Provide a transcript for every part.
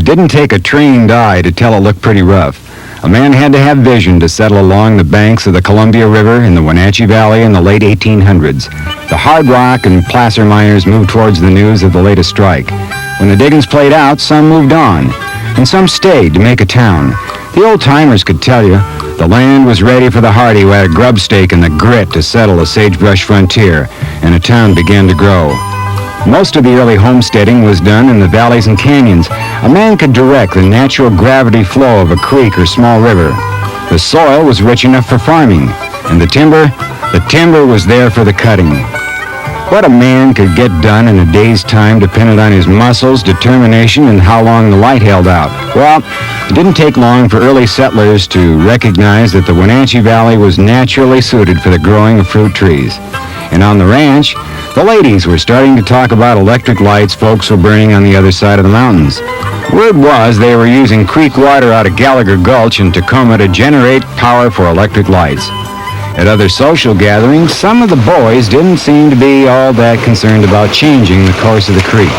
It didn't take a trained eye to tell it looked pretty rough. A man had to have vision to settle along the banks of the Columbia River in the Wenatchee Valley in the late 1800s. The hard rock and placer miners moved towards the news of the latest strike. When the diggings played out, some moved on, and some stayed to make a town. The old-timers could tell you the land was ready for the hardy who had a grub stake and the grit to settle the sagebrush frontier, and a town began to grow. Most of the early homesteading was done in the valleys and canyons. A man could direct the natural gravity flow of a creek or small river. The soil was rich enough for farming, and the timber was there for the cutting. What a man could get done in a day's time depended on his muscles, determination, and how long the light held out. Well, it didn't take long for early settlers to recognize that the Wenatchee Valley was naturally suited for the growing of fruit trees. And on the ranch, the ladies were starting to talk about electric lights folks were burning on the other side of the mountains. Word was they were using creek water out of Gallagher Gulch in Tacoma to generate power for electric lights. At other social gatherings, some of the boys didn't seem to be all that concerned about changing the course of the creek.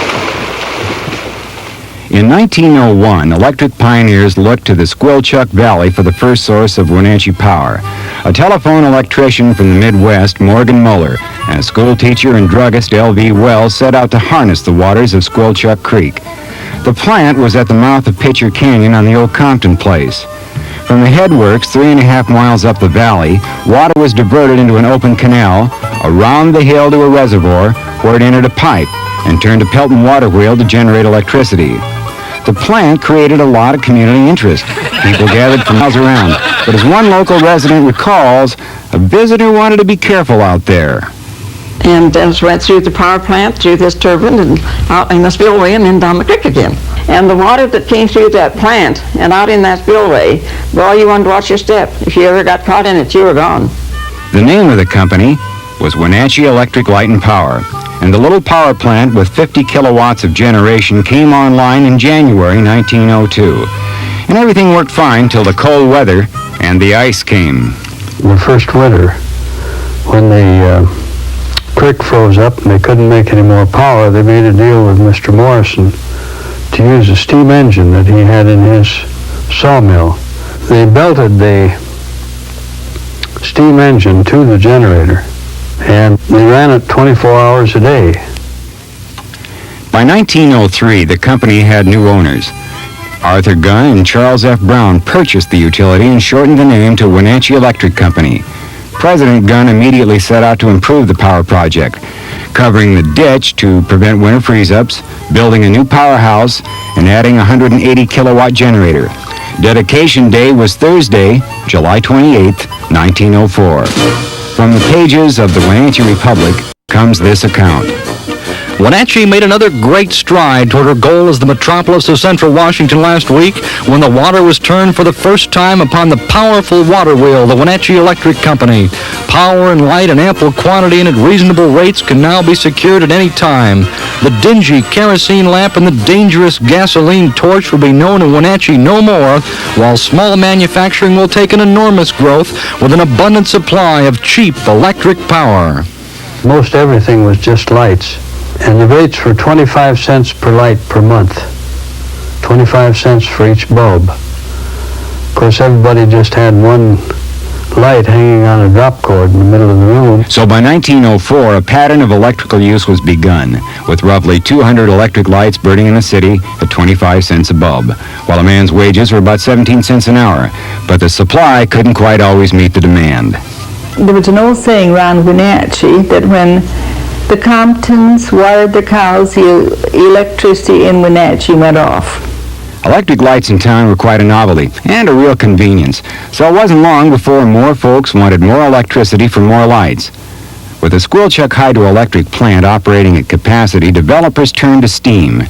In 1901, electric pioneers looked to the Squilchuck Valley for the first source of Wenatchee power. A telephone electrician from the Midwest, Morgan Muller, and a school teacher and druggist, L.V. Wells, set out to harness the waters of Squilchuck Creek. The plant was at the mouth of Pitcher Canyon on the old Compton place. From the headworks 3.5 miles up the valley, water was diverted into an open canal, around the hill to a reservoir, where it entered a pipe and turned a Pelton water wheel to generate electricity. The plant created a lot of community interest. People gathered from miles around. But as one local resident recalls, a visitor wanted to be careful out there. And just went through the power plant, through this turbine, and out in the spillway, and then down the creek again. And the water that came through that plant and out in that spillway, well, you wanted to watch your step. If you ever got caught in it, you were gone. The name of the company was Wenatchee Electric Light and Power, and the little power plant with 50 kilowatts of generation came online in January 1902. And everything worked fine till the cold weather and the ice came. The first winter, when the creek froze up and they couldn't make any more power, they made a deal with Mr. Morrison to use a steam engine that he had in his sawmill. They belted the steam engine to the generator, and they ran it 24 hours a day. By 1903, the company had new owners. Arthur Gunn and Charles F. Brown purchased the utility and shortened the name to Wenatchee Electric Company. President Gunn immediately set out to improve the power project, covering the ditch to prevent winter freeze-ups, building a new powerhouse, and adding a 180 kilowatt generator. Dedication day was Thursday, July 28, 1904. From the pages of the Wenatchee Republic comes this account. Wenatchee made another great stride toward her goal as the metropolis of central Washington last week when the water was turned for the first time upon the powerful water wheel, the Wenatchee Electric Company. Power and light in ample quantity and at reasonable rates can now be secured at any time. The dingy kerosene lamp and the dangerous gasoline torch will be known in Wenatchee no more, while small manufacturing will take an enormous growth with an abundant supply of cheap electric power. Most everything was just lights. And the rates were 25 cents per light per month, 25 cents for each bulb. Of course, everybody just had one light hanging on a drop cord in the middle of the room. So by 1904, a pattern of electrical use was begun, with roughly 200 electric lights burning in the city at 25 cents a bulb, while a man's wages were about 17 cents an hour. But the supply couldn't quite always meet the demand. There was an old saying around Wenatchee that when the Comptons watered the cows, the electricity in Wenatchee went off. Electric lights in town were quite a novelty and a real convenience, so it wasn't long before more folks wanted more electricity for more lights. With the Squilchuck hydroelectric plant operating at capacity, developers turned to steam.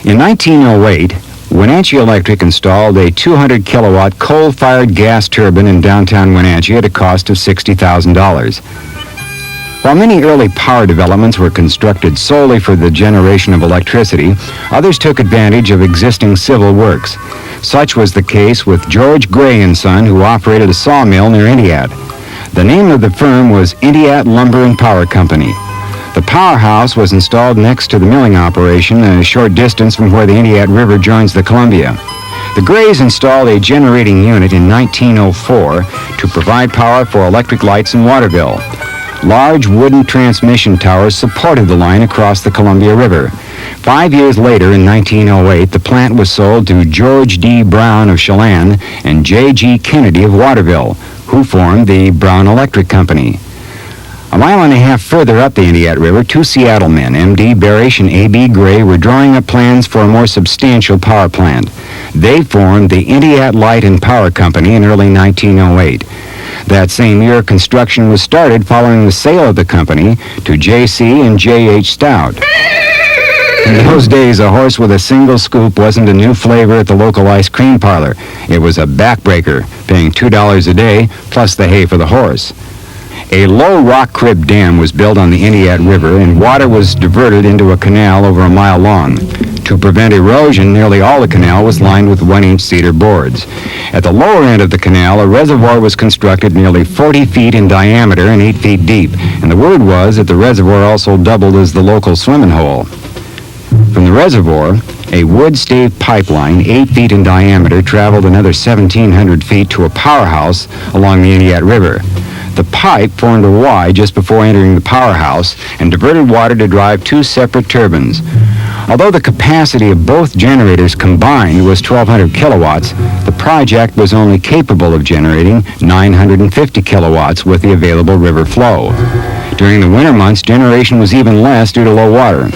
In 1908, Wenatchee Electric installed a 200 kilowatt coal-fired gas turbine in downtown Wenatchee at a cost of $60,000. While many early power developments were constructed solely for the generation of electricity, others took advantage of existing civil works. Such was the case with George Gray and Son, who operated a sawmill near Indiat. The name of the firm was Indiat Lumber and Power Company. The powerhouse was installed next to the milling operation, a short distance from where the Indiat River joins the Columbia. The Grays installed a generating unit in 1904 to provide power for electric lights in Waterville. Large wooden transmission towers supported the line across the Columbia River. 5 years later, in 1908, the plant was sold to George D. Brown of Chelan and J.G. Kennedy of Waterville, who formed the Brown Electric Company. A mile and a half further up the Indiat River, two Seattle men, M.D. Barish and A.B. Gray, were drawing up plans for a more substantial power plant. They formed the Indiat Light and Power Company in early 1908. That same year, construction was started following the sale of the company to J.C. and J.H. Stout. In those days, a horse with a single scoop wasn't a new flavor at the local ice cream parlor. It was a backbreaker, paying $2 a day, plus the hay for the horse. A low rock crib dam was built on the Indiat River, and water was diverted into a canal over a mile long. To prevent erosion, nearly all the canal was lined with 1-inch cedar boards. At the lower end of the canal, a reservoir was constructed nearly 40 feet in diameter and 8 feet deep, and the word was that the reservoir also doubled as the local swimming hole. From the reservoir, a wood stave pipeline 8 feet in diameter traveled another 1,700 feet to a powerhouse along the Indiat River. The pipe formed a Y just before entering the powerhouse and diverted water to drive two separate turbines. Although the capacity of both generators combined was 1,200 kilowatts, the project was only capable of generating 950 kilowatts with the available river flow. During the winter months, generation was even less due to low water.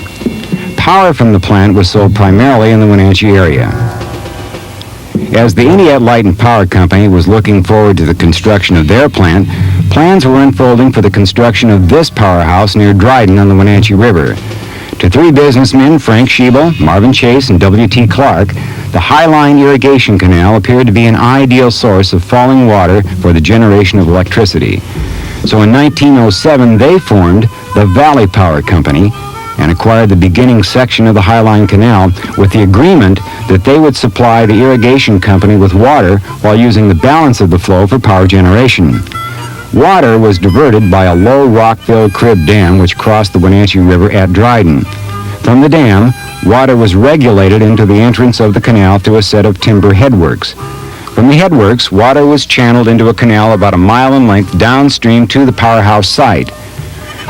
Power from the plant was sold primarily in the Wenatchee area. As the Indiat Light and Power Company was looking forward to the construction of their plant, plans were unfolding for the construction of this powerhouse near Dryden on the Wenatchee River. To three businessmen, Frank Schiebel, Marvin Chase, and W.T. Clark, the Highline Irrigation Canal appeared to be an ideal source of falling water for the generation of electricity. So in 1907, they formed the Valley Power Company and acquired the beginning section of the Highline Canal with the agreement that they would supply the irrigation company with water while using the balance of the flow for power generation. Water was diverted by a low rock-filled crib dam which crossed the Wenatchee River at Dryden. From the dam, water was regulated into the entrance of the canal through a set of timber headworks. From the headworks, water was channeled into a canal about a mile in length downstream to the powerhouse site.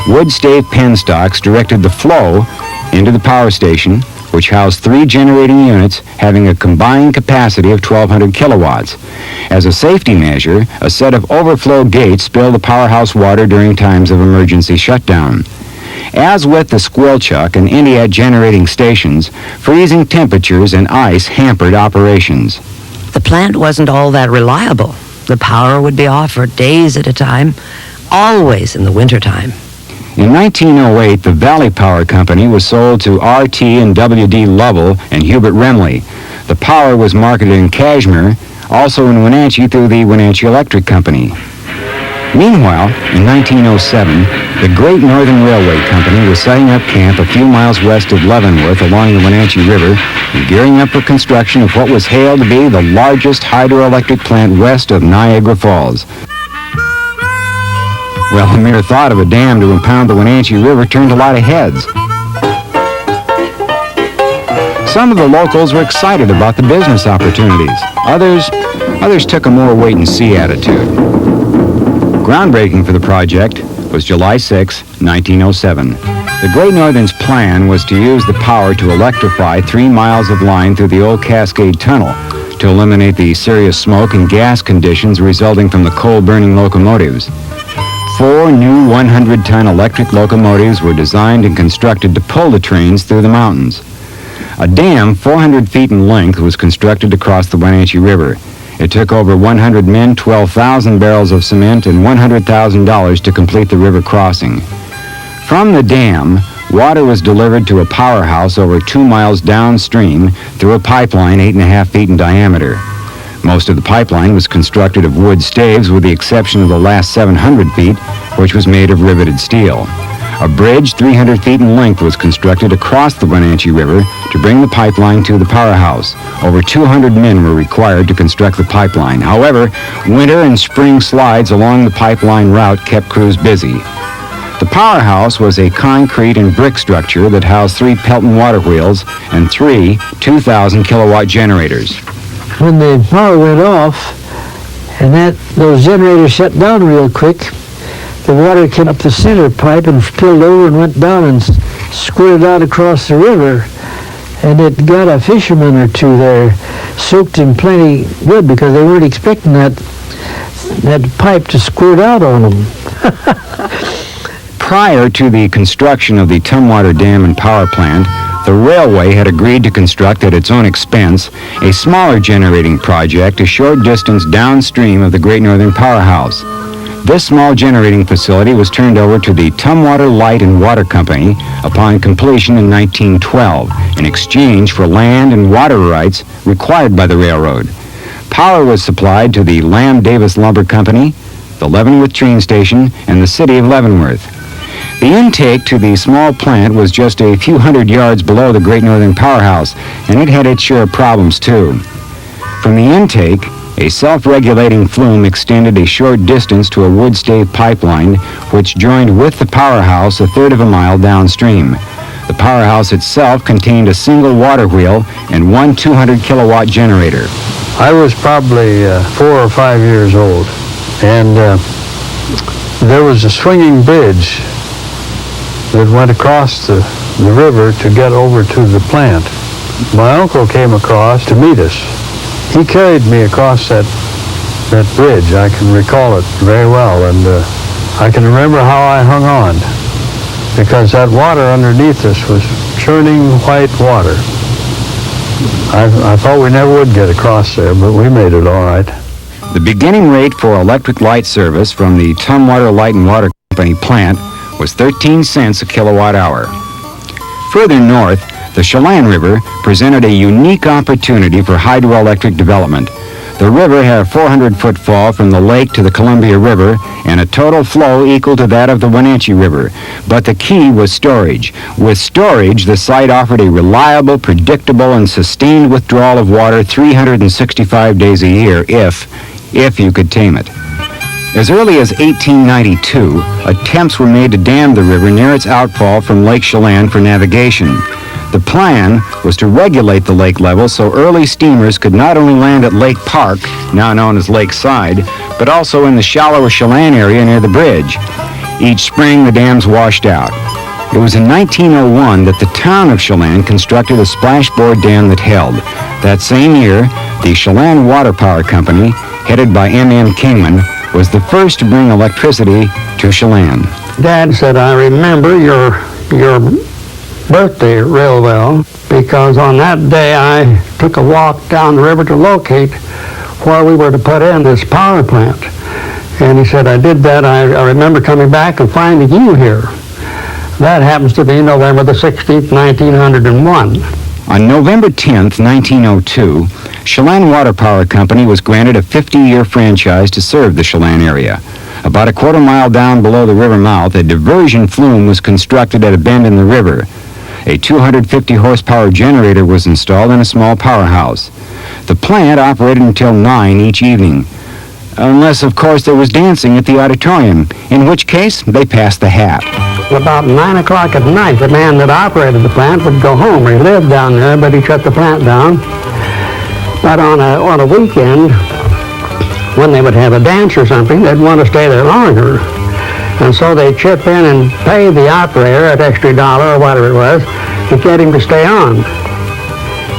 Wood stave penstocks directed the flow into the power station, which housed three generating units having a combined capacity of 1,200 kilowatts. As a safety measure, a set of overflow gates spilled the powerhouse water during times of emergency shutdown. As with the Squilchuck and Indiat generating stations, freezing temperatures and ice hampered operations. The plant wasn't all that reliable. The power would be off for days at a time, always in the wintertime. In 1908, the Valley Power Company was sold to R.T. and W.D. Lovell and Hubert Remley. The power was marketed in Cashmere, also in Wenatchee through the Wenatchee Electric Company. Meanwhile, in 1907, the Great Northern Railway Company was setting up camp a few miles west of Leavenworth along the Wenatchee River and gearing up for construction of what was hailed to be the largest hydroelectric plant west of Niagara Falls. Well, the mere thought of a dam to impound the Wenatchee River turned a lot of heads. Some of the locals were excited about the business opportunities. Others took a more wait-and-see attitude. Groundbreaking for the project was July 6, 1907. The Great Northern's plan was to use the power to electrify 3 miles of line through the old Cascade Tunnel to eliminate the serious smoke and gas conditions resulting from the coal-burning locomotives. 4 new 100-ton electric locomotives were designed and constructed to pull the trains through the mountains. A dam 400 feet in length was constructed across the Wenatchee River. It took over 100 men, 12,000 barrels of cement, and $100,000 to complete the river crossing. From the dam, water was delivered to a powerhouse over 2 miles downstream through a pipeline 8.5 feet in diameter. Most of the pipeline was constructed of wood staves with the exception of the last 700 feet, which was made of riveted steel. A bridge 300 feet in length was constructed across the Wenatchee River to bring the pipeline to the powerhouse. Over 200 men were required to construct the pipeline. However, winter and spring slides along the pipeline route kept crews busy. The powerhouse was a concrete and brick structure that housed 3 Pelton water wheels and 3 2,000-kilowatt generators. When the power went off and those generators shut down real quick, the water came up the center pipe and spilled over and went down and squirted out across the river. And it got a fisherman or two there soaked in plenty good because they weren't expecting that pipe to squirt out on them. Prior to the construction of the Tumwater Dam and Power Plant, the railway had agreed to construct at its own expense a smaller generating project a short distance downstream of the Great Northern Powerhouse. This small generating facility was turned over to the Tumwater Light and Water Company upon completion in 1912 in exchange for land and water rights required by the railroad. Power was supplied to the Lamb Davis Lumber Company, the Leavenworth train station, and the city of Leavenworth. The intake to the small plant was just a few hundred yards below the Great Northern Powerhouse, and it had its share of problems too. From the intake, a self-regulating flume extended a short distance to a wood stave pipeline, which joined with the powerhouse a third of a mile downstream. The powerhouse itself contained a single water wheel and 1 200-kilowatt generator. I was probably 4 or 5 years old, and there was a swinging bridge that went across the river to get over to the plant. My uncle came across to meet us. He carried me across that bridge. I can recall it very well, and I can remember how I hung on, because that water underneath us was churning white water. I thought we never would get across there, but we made it all right. The beginning rate for electric light service from the Tumwater Light and Water Company plant was 13 cents a kilowatt hour. Further north, the Chelan River presented a unique opportunity for hydroelectric development. The river had a 400-foot fall from the lake to the Columbia River and a total flow equal to that of the Wenatchee River. But the key was storage. With storage, the site offered a reliable, predictable, and sustained withdrawal of water 365 days a year if you could tame it. As early as 1892, attempts were made to dam the river near its outfall from Lake Chelan for navigation. The plan was to regulate the lake level so early steamers could not only land at Lake Park, now known as Lakeside, but also in the shallower Chelan area near the bridge. Each spring, the dams washed out. It was in 1901 that the town of Chelan constructed a splashboard dam that held. That same year, the Chelan Water Power Company, headed by M.M. Kingman, was the first to bring electricity to Chelan. Dad said, I remember your birthday real well, because on that day I took a walk down the river to locate where we were to put in this power plant. And he said, I did that. I remember coming back and finding you here. That happens to be November the 16th, 1901. On November 10th, 1902, Chelan Water Power Company was granted a 50-year franchise to serve the Chelan area. About a quarter mile down below the river mouth, a diversion flume was constructed at a bend in the river. A 250-horsepower generator was installed in a small powerhouse. The plant operated until 9 each evening, unless, of course, there was dancing at the auditorium, in which case they passed the hat. About 9 o'clock at night, the man that operated the plant would go home. He lived down there, but he shut the plant down. But on a weekend, when they would have a dance or something, they'd want to stay there longer. And so they'd chip in and pay the operator an extra $1 or whatever it was to get him to stay on.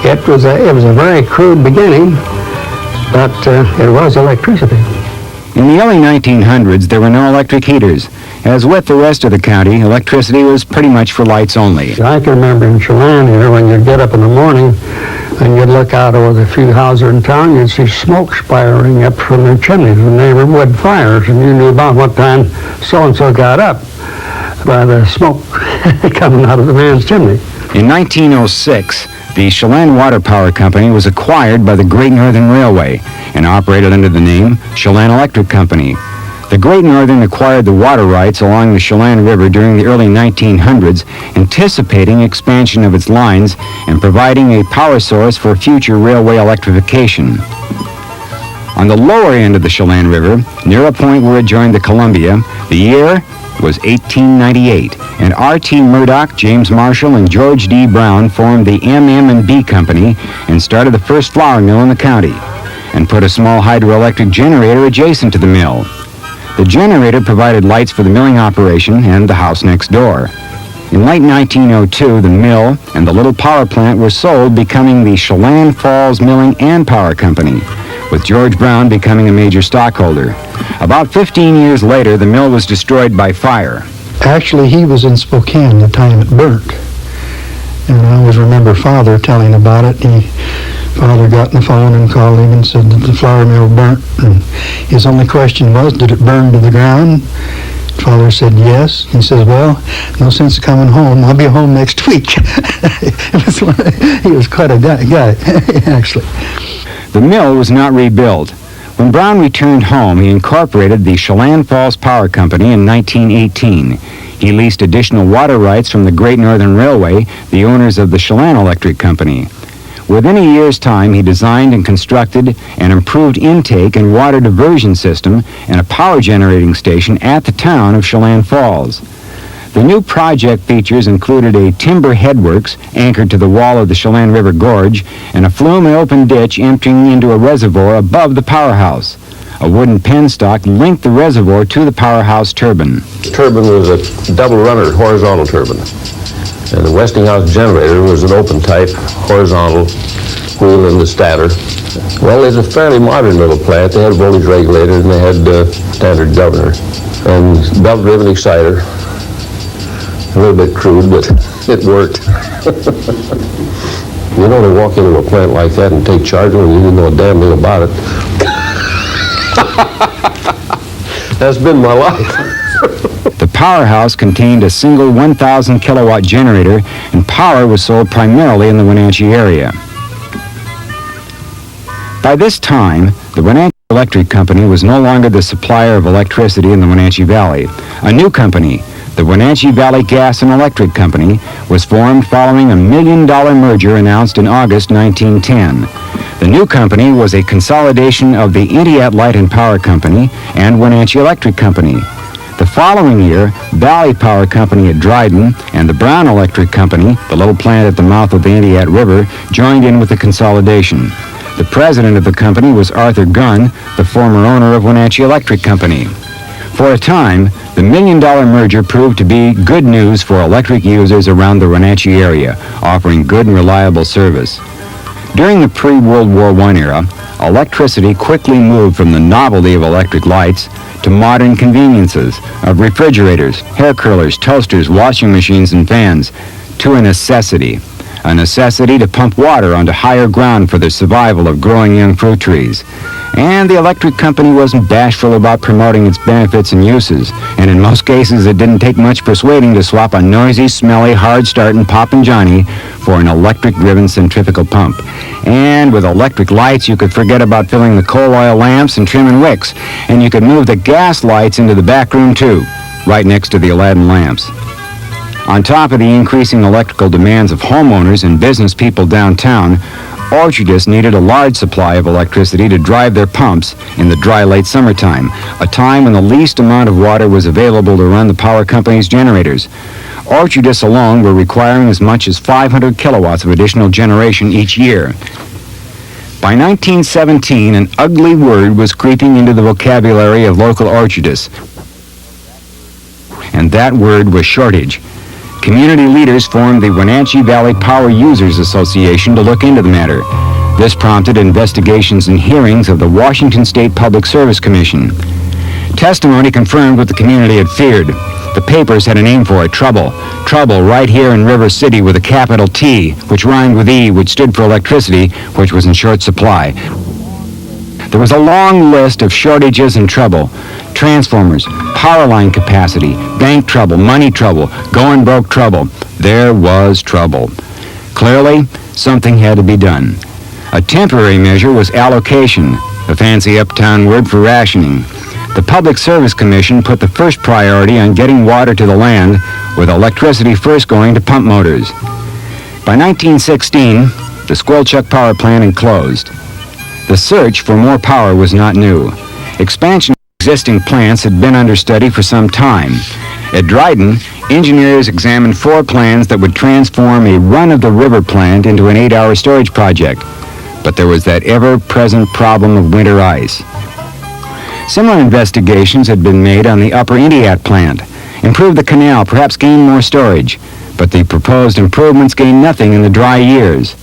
It was a very crude beginning, but it was electricity. In the early 1900s, there were no electric heaters. As with the rest of the county, electricity was pretty much for lights only. I can remember in Chelan here, when you'd get up in the morning and you'd look out over the few houses in town, you'd see smoke spiraling up from their chimneys, and they were wood fires, and you knew about what time so-and-so got up by the smoke coming out of the man's chimney. In 1906, the Chelan Water Power Company was acquired by the Great Northern Railway and operated under the name Chelan Electric Company. The Great Northern acquired the water rights along the Chelan River during the early 1900s, anticipating expansion of its lines and providing a power source for future railway electrification. On the lower end of the Chelan River, near a point where it joined the Columbia, the year was 1898, and R.T. Murdoch, James Marshall, and George D. Brown formed the M&B Company and started the first flour mill in the county, and put a small hydroelectric generator adjacent to the mill. The generator provided lights for the milling operation and the house next door. In late 1902, the mill and the little power plant were sold, becoming the Chelan Falls Milling and Power Company, with George Brown becoming a major stockholder. About 15 years later, the mill was destroyed by fire. Actually, he was in Spokane the time it burnt. And I always remember Father telling about it. Father got on the phone and called him and said that the flour mill burnt. And his only question was, did it burn to the ground? Father said yes. He says, well, no sense of coming home. I'll be home next week. He was quite a guy actually. The mill was not rebuilt. When Brown returned home, he incorporated the Chelan Falls Power Company in 1918. He leased additional water rights from the Great Northern Railway, the owners of the Chelan Electric Company. Within a year's time, he designed and constructed an improved intake and water diversion system and a power generating station at the town of Chelan Falls. The new project features included a timber headworks anchored to the wall of the Chelan River Gorge and a flume and open ditch emptying into a reservoir above the powerhouse. A wooden penstock linked the reservoir to the powerhouse turbine. The turbine was a double-runner horizontal turbine, and the Westinghouse generator was an open type horizontal wheel in the stator. Well, it's a fairly modern little plant. They had a voltage regulator and they had standard governor and belt-driven exciter. A little bit crude, but it worked. You know, to walk into a plant like that and take charge when you didn't know a damn thing about it. That's been my life. The powerhouse contained a single 1,000 kilowatt generator, and power was sold primarily in the Wenatchee area. By this time, the Wenatchee Electric Company was no longer the supplier of electricity in the Wenatchee Valley. A new company, the Wenatchee Valley Gas and Electric Company, was formed following a $1 million merger announced in August 1910. The new company was a consolidation of the Indiat Light and Power Company and Wenatchee Electric Company. The following year, Valley Power Company at Dryden and the Brown Electric Company, the little plant at the mouth of the Indiat River, joined in with the consolidation. The president of the company was Arthur Gunn, the former owner of Wenatchee Electric Company. For a time, the $1 million merger proved to be good news for electric users around the Wenatchee area, offering good and reliable service. During the pre-World War I era, electricity quickly moved from the novelty of electric lights to modern conveniences of refrigerators, hair curlers, toasters, washing machines, and fans, to a necessity to pump water onto higher ground for the survival of growing young fruit trees. And the electric company wasn't bashful about promoting its benefits and uses, and in most cases it didn't take much persuading to swap a noisy, smelly, hard-starting Poppin' Johnny for an electric-driven centrifugal pump. And with electric lights, you could forget about filling the coal oil lamps and trimming wicks, and you could move the gas lights into the back room too, right next to the Aladdin lamps. On top of the increasing electrical demands of homeowners and business people downtown, orchardists needed a large supply of electricity to drive their pumps in the dry late summertime, a time when the least amount of water was available to run the power company's generators. Orchardists alone were requiring as much as 500 kilowatts of additional generation each year. By 1917, an ugly word was creeping into the vocabulary of local orchardists, and that word was shortage. Community leaders formed the Wenatchee Valley Power Users Association to look into the matter. This prompted investigations and hearings of the Washington State Public Service Commission. Testimony confirmed what the community had feared. The papers had a name for it, trouble. Trouble right here in River City with a capital T, which rhymed with E, which stood for electricity, which was in short supply. There was a long list of shortages and trouble. Transformers, power line capacity, bank trouble, money trouble, going broke trouble. There was trouble. Clearly, something had to be done. A temporary measure was allocation, a fancy uptown word for rationing. The Public Service Commission put the first priority on getting water to the land, with electricity first going to pump motors. By 1916, the Squilchuck Power Plant had closed. The search for more power was not new. Expansion Existing plants had been under study for some time. At Dryden, engineers examined 4 plans that would transform a run-of-the-river plant into an 8-hour storage project. But there was that ever-present problem of winter ice. Similar investigations had been made on the Upper Indiat plant. Improve the canal, perhaps gain more storage. But the proposed improvements gained nothing in the dry years.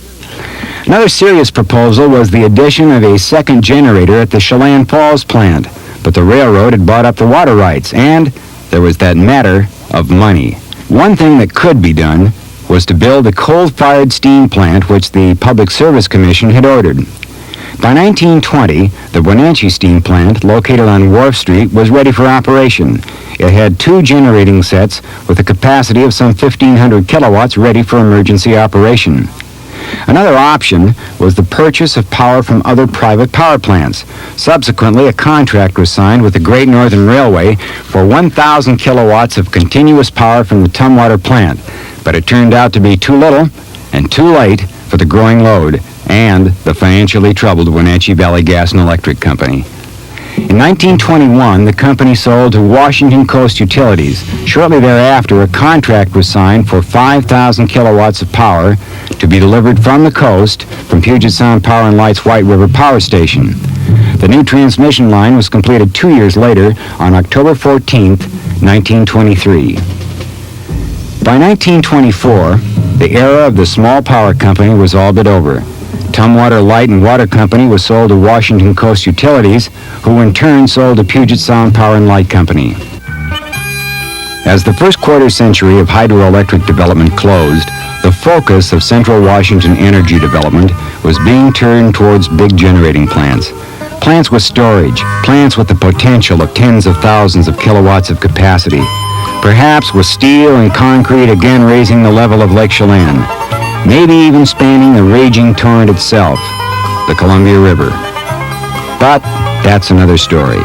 Another serious proposal was the addition of a second generator at the Chelan Falls plant. But the railroad had bought up the water rights, and there was that matter of money. One thing that could be done was to build a coal-fired steam plant which the Public Service Commission had ordered. By 1920, the Wenatchee steam plant, located on Wharf Street, was ready for operation. It had 2 generating sets with a capacity of some 1,500 kilowatts ready for emergency operation. Another option was the purchase of power from other private power plants. Subsequently, a contract was signed with the Great Northern Railway for 1,000 kilowatts of continuous power from the Tumwater plant, but it turned out to be too little and too late for the growing load and the financially troubled Wenatchee Valley Gas and Electric Company. In 1921, the company sold to Washington Coast Utilities. Shortly thereafter, a contract was signed for 5,000 kilowatts of power to be delivered from the coast from Puget Sound Power and Light's White River Power Station. The new transmission line was completed 2 years later on October 14th, 1923. By 1924, the era of the small power company was all but over. Tumwater Light and Water Company was sold to Washington Coast Utilities, who in turn sold to Puget Sound Power and Light Company. As the first quarter century of hydroelectric development closed, the focus of Central Washington energy development was being turned towards big generating plants. Plants with storage, plants with the potential of tens of thousands of kilowatts of capacity. Perhaps with steel and concrete again raising the level of Lake Chelan. Maybe even spanning the raging torrent itself, the Columbia River. But that's another story.